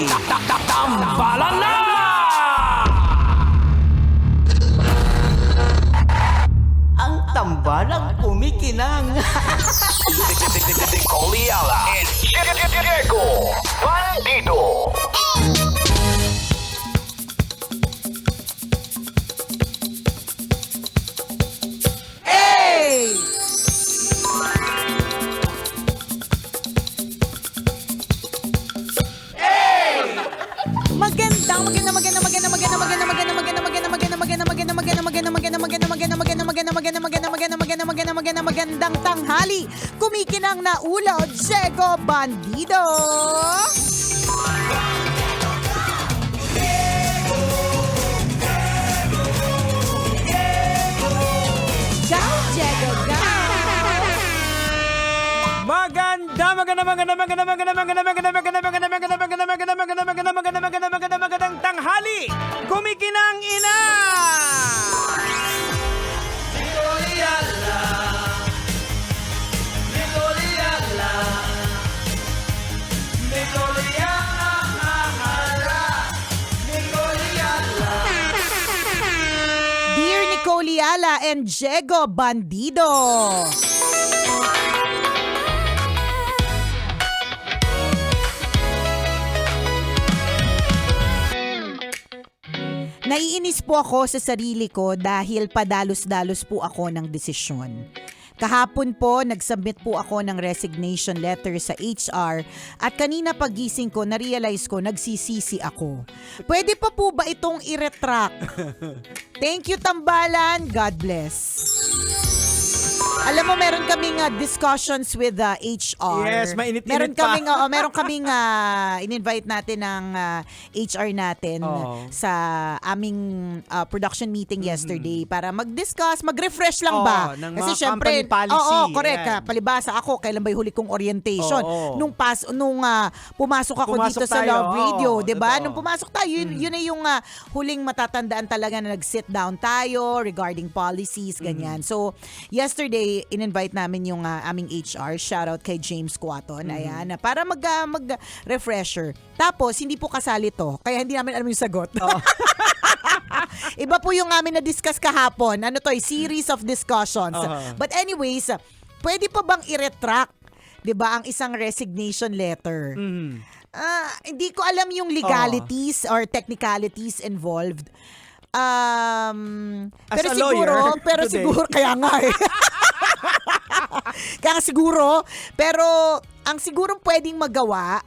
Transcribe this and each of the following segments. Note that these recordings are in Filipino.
Tambalan na! Ang tambalang kumikinang. Coliala and Diego Bandido. Hey! Magandang tanghali. Kumikinang na ulo, Diego Bandido. Go, Diego, go. Magandang tanghali! Kumikinang ina! Dear Nicole Yala and Diego Bandido. Naiinis po ako sa sarili ko dahil padalos-dalos po ako ng desisyon. Kahapon po, nag-submit po ako ng resignation letter sa HR at kanina pagising ko, na-realize ko, nagsisisi ako. Pwede pa po ba itong i-retract? Thank you, Tambalan. God bless. Alam mo, meron kaming discussions with HR. Yes, mainit-init pa. Meron kaming in-invite natin ng HR natin sa aming production meeting yesterday para mag-discuss, mag-refresh lang ba? Ng Kasi mga syempre, company policy. correct. Palibasa ako, kailan ba yung huli kong orientation? Nung pumasok ako Pumasok dito sa tayo, Love Radio, di ba? totoo. Nung pumasok tayo, yun na yung huling matatandaan talaga na nag-sit down tayo regarding policies, ganyan. So, yesterday, in-invite namin yung aming HR. Shoutout kay James Quaton. Ayan, para mag-refresher. Tapos, hindi po kasali to. Kaya hindi namin alam yung sagot. Iba po yung amin na-discuss kahapon. Ano to, series of discussions. But anyways, pwede pa bang i-retract, 'di ba, ang isang resignation letter? Hindi ko alam yung legalities or technicalities involved. As Pero a siguro, lawyer today. kaya nga eh. Kaya nga siguro, pero ang siguro pwedeng magawa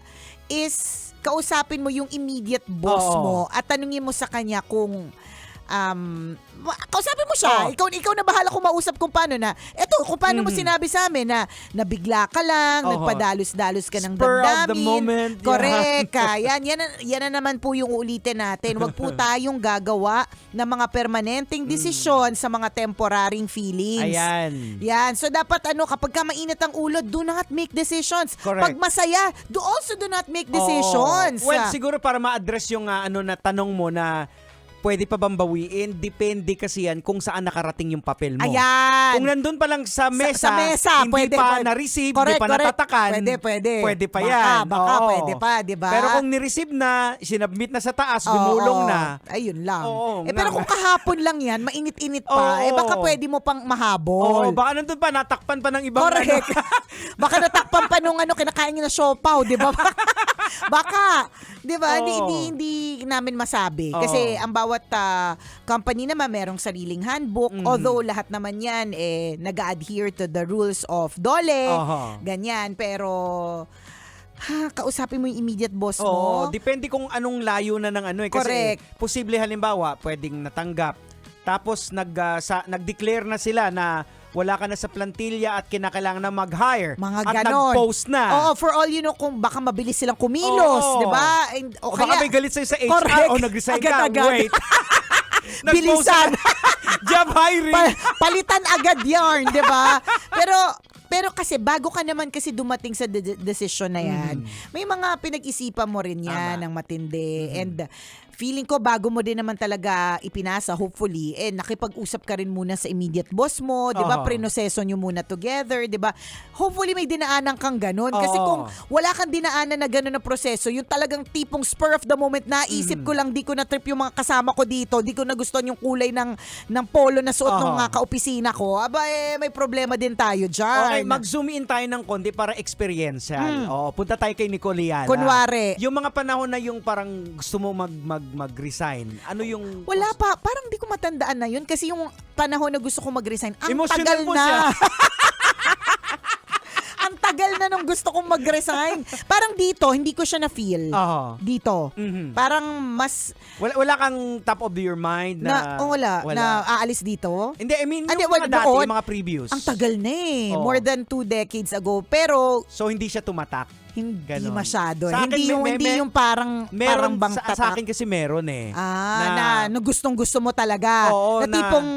is kausapin mo yung immediate boss mo at tanungin mo sa kanya kung kausapin mo siya. Ikaw na bahala kung mausap kung paano na. Kung paano mo sinabi sa amin na nabigla ka lang, nagpadalos-dalos ka ng Spur of damdamin. the moment. Correct. Yan na naman po yung uulitin natin. Huwag po tayong gagawa ng mga permanenteng desisyon sa mga temporaring feelings. Ayan. Yan. So dapat kapag ka mainit ang ulo, do not make decisions. Correct. Pag masaya, do not make decisions. Well, siguro para ma-address yung na tanong mo na pwede pa bang bawiin? Depende kasi yan kung saan nakarating yung papel mo. Ayan. Kung nandun pa lang sa mesa, pwede, hindi pa na-receive, hindi pa natatakan, pwede. pwede pa yan. Baka, Oo. pwede pa, di ba? Pero kung ni-receive na, sinubmit na sa taas, gumulong na. Ayun lang. Pero kung kahapon lang yan, mainit-init pa, baka pwede mo pang mahabol. Baka nandun pa, natakpan pa ng ibang Correct. Baka natakpan pa nung kinakain niya na siopaw, di ba? Baka, di ba? Hindi namin masabi. Kasi ang bawat company naman merong sariling handbook. Although lahat naman yan nag-adhere to the rules of DOLE. Ganyan. Pero kausapin mo yung immediate boss mo. Depende kung anong layo na ng Kasi Correct. posible halimbawa, pwedeng natanggap. Tapos nag-declare na sila na wala ka na sa plantilla at kinakailangan na mag-hire. Mga at ganon. nag-post na. For all you know, kung baka mabilis silang kumilos, di ba? O baka may galit sa'yo sa HR Correct. o nag-resign ka. Agad-agad. Wait. Nag-post Bilisan. na. Job hiring. Palitan agad yarn, di ba? Pero pero kasi bago ka naman kasi dumating sa desisyon na yan, may mga pinag-isipan mo rin yan ng matindi. And feeling ko bago mo din naman talaga ipinasa, hopefully, nakipag-usap ka rin muna sa immediate boss mo, 'di ba? Prinoseso nyo muna together, 'di ba? Hopefully may dinaanan kang ganun. Kasi kung wala kang dinaanan na ganun na proseso, yung talagang tipong spur of the moment, naisip ko lang, di ko na trip yung mga kasama ko dito, di ko na gustuhan yung kulay ng polo na suot ng kaopisina ko, may problema din tayo dyan. Okay, mag-zoom in tayo ng konti para experiential. Punta tayo kay Nicole Yala. Kunwari. Yung mga panahon na yung parang gusto mo mag-resign, ano yung... Wala pa, parang di ko matandaan na yun kasi yung panahon na gusto ko mag-resign, ang Emotional tagal mo na. siya. Ang tagal na nung gusto kong mag-resign. Parang dito, hindi ko siya na-feel. Dito. Parang mas... Wala kang top of your mind na... wala. Na aalis dito. Hindi, I mean, Hindi, yung mga dati, doon, yung mga previews. Ang tagal na Oo. More than 2 decades ago. Pero, So, hindi siya tumatak. hindi Ganon. masyado. Sa akin, Hindi yung parang Meron, bang sa akin kasi meron eh. na gustong-gusto mo talaga. Oo, na tipong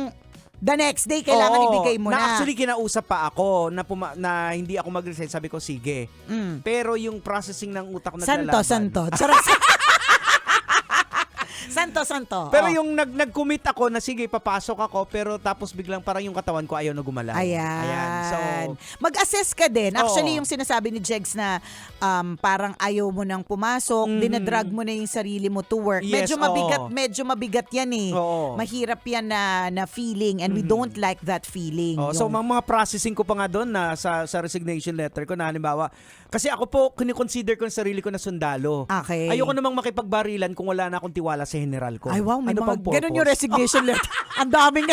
the next day kailangan Oo, ibigay mo na. Actually, kinausap pa ako na hindi ako mag-resign. Sabi ko, sige. Pero yung processing ng utak ko naglalaban. Santo. Charot. Santo. Pero yung nag-commit ako na sige, papasok ako, pero tapos biglang parang yung katawan ko ayaw na gumalaw. Ayan. So, mag-assess ka din. Actually, Oo. yung sinasabi ni Jegs na parang ayaw mo nang pumasok, dinadrag mo na yung sarili mo to work. Yes, Medyo mabigat yan eh. Oo. Mahirap yan na feeling and we don't like that feeling. so Yung- mga processing ko pa nga doon na sa resignation letter ko na halimbawa, kasi ako po kinikonsider ko ang sarili ko na sundalo. Okay. Ayoko namang makipagbarilan kung wala na akong tiwala sa general ko. Ay wow, may Ano mga pang purpose? ganun yung resignation letter. Ang daming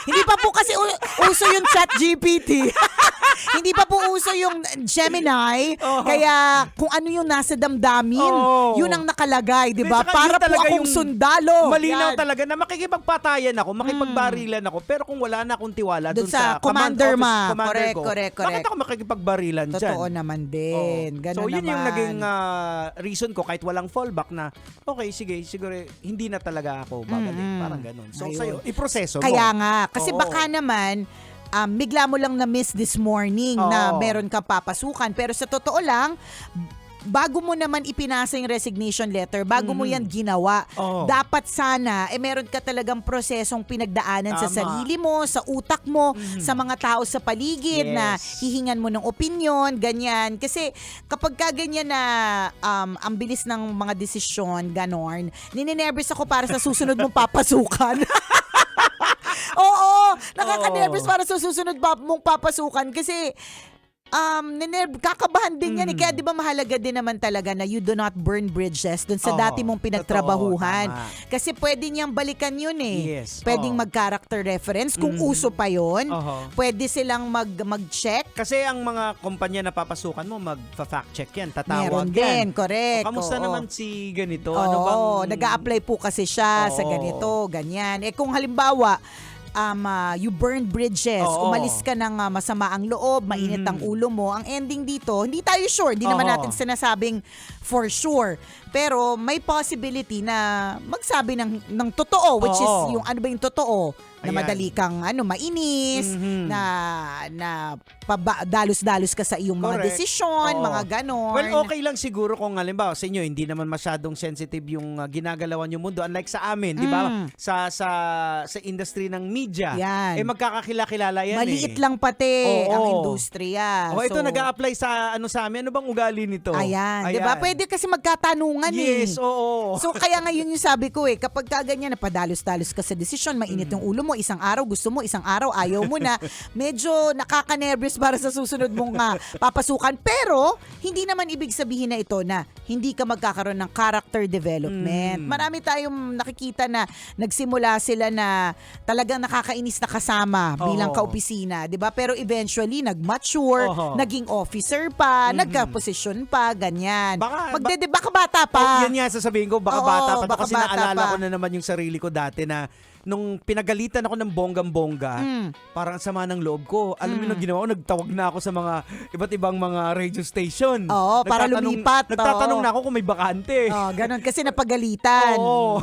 Hindi pa po kasi uso yung chat GPT. Hindi pa po uso yung Gemini. Kaya kung ano yung nasa damdamin, yun ang nakalagay, di ba? Saka Para yun po talaga akong yung sundalo. Malinaw Yan. talaga na makikipagbatayan ako, makipagbarilan ako, pero kung wala na akong tiwala Doon doon sa sa commander commander ko, Correct. bakit ako makikipagbarilan dyan? Totoo naman din. Ganun So yun naman. yung naging reason ko kahit walang fallback na okay, sige, siguro hindi na talaga ako babalik. Parang ganun. So Ayun. sa'yo, iproseso mo. Kaya nga. Kasi Oo. baka naman, bigla mo lang na-miss this morning na Oo. meron kang papasukan. Pero sa totoo lang, bago mo naman ipinasa yung resignation letter, bago mo yan ginawa, Oo. dapat sana, meron ka talagang prosesong pinagdaanan sa Tama. sarili mo, sa utak mo, sa mga tao sa paligid na Yes. hihingan mo ng opinion, ganyan. Kasi kapag ka ganyan na ang bilis ng mga desisyon, ganon, nininervous ako para sa susunod mong papasukan. Oo, nakaka-nervous para sa susunod mong papasukan kasi kakabahan din yan. Kaya di ba mahalaga din naman talaga na you do not burn bridges dun sa Oo, dati mong pinagtrabahuhan. totoo, tama. Kasi pwede niyang balikan yun eh. Yes, Pwedeng oo. mag-character reference kung uso pa yun. Oo. Pwede silang mag-check. Kasi ang mga kumpanya na papasukan mo, mag-fact check yan, tatawag Meron yan. din, correct. Kamusta Oo. naman si ganito? Oo, Ano bang... nag-a-apply po kasi siya sa Oo. ganito, ganyan. Kung halimbawa, you burn bridges, Oo. umalis ka ng masama ang loob, mainit ang ulo mo, ang ending dito, hindi tayo sure, hindi naman Oo. natin sinasabing for sure. Pero may possibility na magsabi ng totoo, which is Oo. yung ano ba yung totoo? Na Ayan. madali kang mainis, Mhm. na dalos-dalos ka sa iyong mga Correct. desisyon, Oo. mga ganon. Well, okay lang siguro kung halimbawa sa inyo hindi naman masyadong sensitive yung ginagalawan yung mundo unlike sa amin, di ba? Sa industry ng media. Yan. Magkakakilala yan Maliit eh. lang pati Oo. ang industriya. Oh, ito So, nag-a-apply sa sa amin. Ano bang ugali nito? Ayan, 'di ba? Pwede kasi magkatanungan Yes, eh. oo. So kaya ngayon yung sabi ko kapag ka ganyan napadalos-dalos ka sa desisyon, mainit yung ulo mo, isang araw gusto mo, isang araw ayaw mo na, medyo nakaka-nervous para sa susunod mong papasukan. Pero hindi naman ibig sabihin na ito na hindi ka magkakaroon ng character development. Marami tayong nakikita na nagsimula sila na talagang nakakainis na kasama bilang kaopisina, 'di ba? Pero eventually nag-mature, Oo. naging officer pa, nagka-posisyon pa, ganyan. Baka- Baka bata pa. Yan nga sasabihin ko, baka Oo, bata pa to baka kasi bata naalala pa. ko na naman yung sarili ko dati na nung pinagalitan ako ng bonggang-bongga, parang sama ng loob ko. Alam mo yung ginawa ko, nagtawag na ako sa mga iba't ibang mga radio station. Oo, para lumipat. Nagtatanong na ako kung may bakante. Oh, ganun kasi napagalitan. Oo.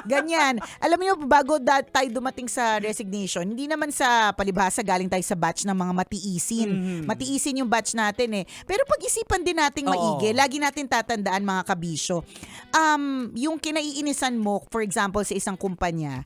Ganyan. Alam niyo, bago tayo dumating sa resignation, hindi naman sa palibhasa galing tayo sa batch ng mga matiisin. Matiisin yung batch natin eh. Pero pag-isipan din nating maigi, lagi natin tatandaan mga kabisyo. Yung kinaiinisan mo, for example, sa isang kumpanya,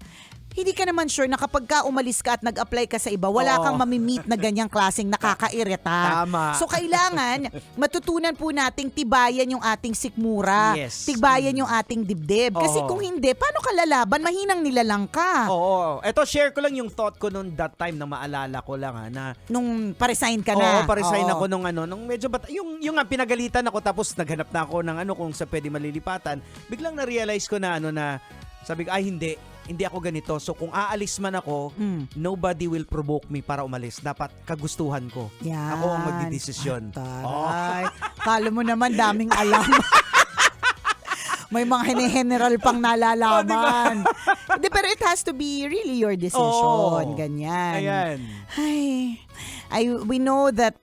hindi ka naman sure na kapag ka umalis ka at nag-apply ka sa iba, wala kang mamimit na ganyang klaseng nakakairita. Tama. So kailangan matutunan po nating tibayan yung ating sikmura. Yes. Tibayan yung ating dibdib. Kasi kung hindi, paano ka lalaban? Mahinang nilalang ka. Oo. Eto, share ko lang yung thought ko noon that time na maalala ko lang na Nung paresign ka na. Oo, paresign Oo. ako nung medyo bata. Yung nga pinagalitan ako tapos naghanap na ako ng kung sa pwede malilipatan. Biglang na-realize ko na na sabi ko, ay hindi ako ganito. So kung aalis man ako, nobody will provoke me para umalis. Dapat kagustuhan ko. Yan. Ako ang magdidesisyon. Taray. Kala mo naman daming alam. May mga general pang nalalaman. Hindi, pero it has to be really your decision. Ganyan. Ayan. We know that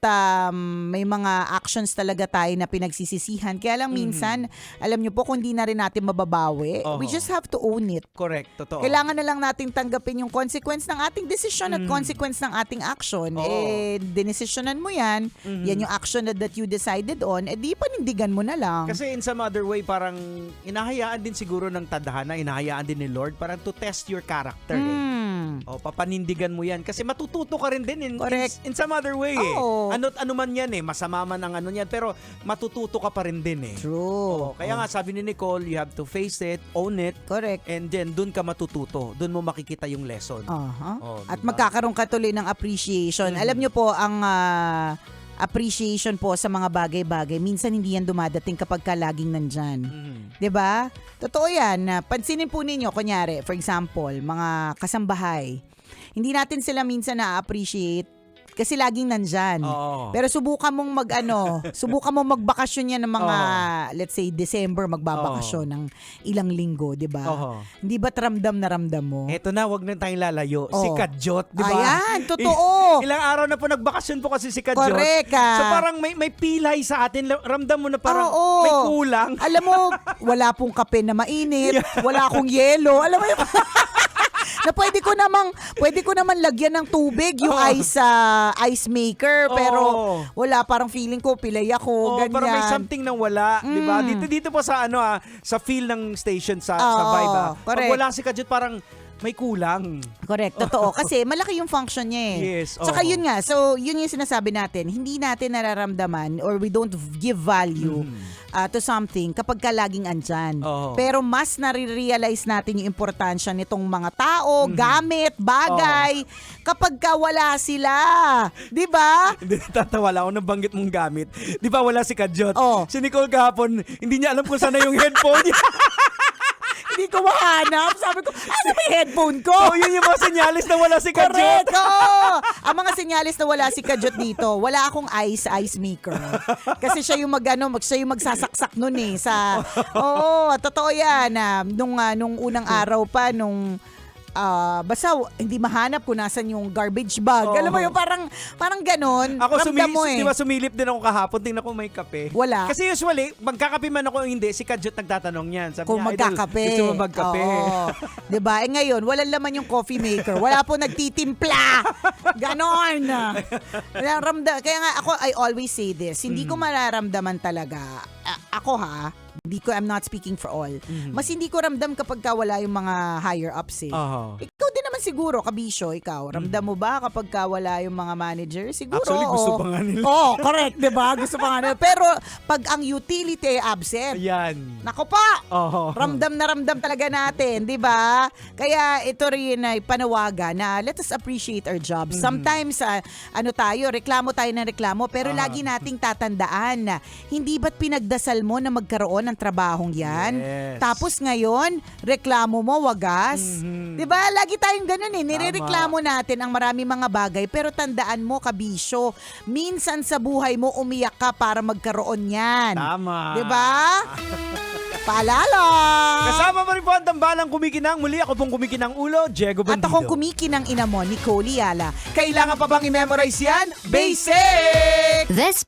may mga actions talaga tayo na pinagsisisihan. Kaya lang minsan, alam nyo po, kung hindi na rin natin mababawi, we just have to own it. Correct, totoo. Kailangan na lang natin tanggapin yung consequence ng ating desisyon at consequence ng ating action. Dinesisyonan mo yan, yan yung action that you decided on, di panindigan mo na lang. Kasi in some other way, parang inahayaan din siguro ng tadhana, inahayaan din ni Lord parang to test your character. Papanindigan mo yan. Kasi matututo ka rin din in some other way. Ano man yan masama man ang ano yan, pero matututo ka pa rin din True. Kaya nga sabi ni Nicole, you have to face it, own it. Correct. And then dun ka matututo. Dun mo makikita yung lesson. At diba? magkakaroon ka tuloy ng appreciation. Alam nyo po, ang appreciation po sa mga bagay-bagay, minsan hindi yan dumadating kapag ka laging nandyan. 'Di ba? Totoo yan. Pansinin po ninyo, kunyari, for example, mga kasambahay. Hindi natin sila minsan na-appreciate kasi laging nandyan. Pero subukan mong subukan mong magbakasyon yan ng mga, let's say, December, magbabakasyon ng ilang linggo, di ba? Hindi ba't ramdam na ramdam mo? Eto na, wag na tayong lalayo. Si Kadjot, di ba? Ayan, totoo. Ilang araw na po nagbakasyon po kasi si Kadjot. Correct. So parang may pilay sa atin. Ramdam mo na parang may kulang. Alam mo, wala pong kape na mainit, wala akong yelo. Alam mo yung na pwede ko namang lagyan ng tubig yung ice maker, pero wala, parang feeling ko pilay ako, ganyan. Parang may something nang wala, di ba? Dito po sa sa feel ng station sa vibe. Pag wala si Kadjot, parang may kulang. Correct, totoo. Kasi malaki yung function niya Yes. Tsaka yun nga, so yun yung sinasabi natin, hindi natin nararamdaman or we don't give value to something kapag ka laging andyan. Pero mas nare-realize natin yung importansya nitong mga tao, gamit, bagay, kapag ka wala sila. Di ba? Hindi, tatawa lang ako nang banggit mong gamit. Di ba wala si Kadjot? Si Nicole kahapon, hindi niya alam kung saan na yung headphone niya. Hindi ko mahanap. Sabi ko, ano may headphone ko? Yun yung mga senyalis na wala si Kadjot. Correct! Ang mga senyalis na wala si Kadjot dito, wala akong ice maker. Kasi siya yung siya yung magsasaksak nun totoo yan. Nung unang araw pa, basta hindi mahanap kung nasan yung garbage bag. Alam mo yung parang ganon. Ako di ba sumilip din ako kahapon, tingnan ko may kape. Wala. Kasi usually, magkakape man ako o hindi, si Kadjot nagtatanong yan. Sabi kung niya, magkakape. Gusto mo magkape? Di ba? Ngayon, walang laman yung coffee maker. Wala po nagtitimpla. Ganon. Kaya nga ako, I always say this, hindi ko mararamdaman talaga. I'm not speaking for all. Mas hindi ko ramdam kapag ka wala yung mga higher ups Ikaw din naman siguro, kabisyo, ikaw. Ramdam mo ba kapag ka wala yung mga manager? Siguro, actually, gusto pa nga nila. Correct, di ba? Gusto pa nga nila. Pero pag ang utility ay absent, yan. nako pa! Ramdam na ramdam talaga natin, di ba? Kaya ito rin ay panawagan na let us appreciate our jobs. Sometimes, reklamo tayo ng reklamo, pero lagi nating tatandaan na hindi ba't pinagdasal mo na magkaroon ng trabahong yan? Yes. Tapos ngayon, reklamo mo, wagas. Diba? Lagi tayong ganun Nirereklamo natin ang marami mga bagay, pero tandaan mo, kabisyo, minsan sa buhay mo umiyak ka para magkaroon yan. Tama. Diba? Paalala! Kasama mo rin po ang tambalang kumikinang. Muli ako pong kumikinang ulo, Diego At Bandido. akong kumikinang ina mo, Nicole Yala. Kailangan pa bang i-memorize yan? Basic! This